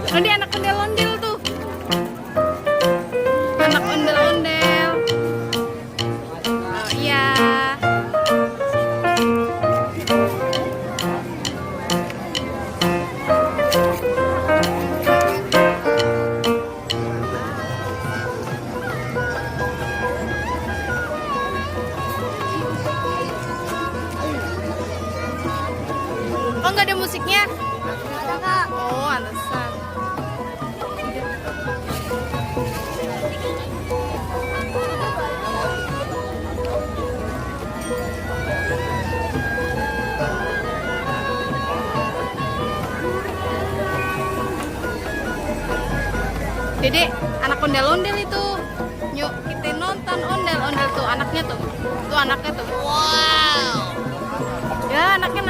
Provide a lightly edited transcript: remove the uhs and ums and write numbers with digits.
Oh, dia anak ondel-ondel tuh. Anak ondel-ondel. Oh iya. Oh, nggak ada musiknya? Nggak ada, Kak. Oh, alasan. Dede, anak ondel-ondel itu. Yuk, kita nonton ondel-ondel tuh, anaknya tuh. Tuh anaknya tuh. Wow. Ya, anaknya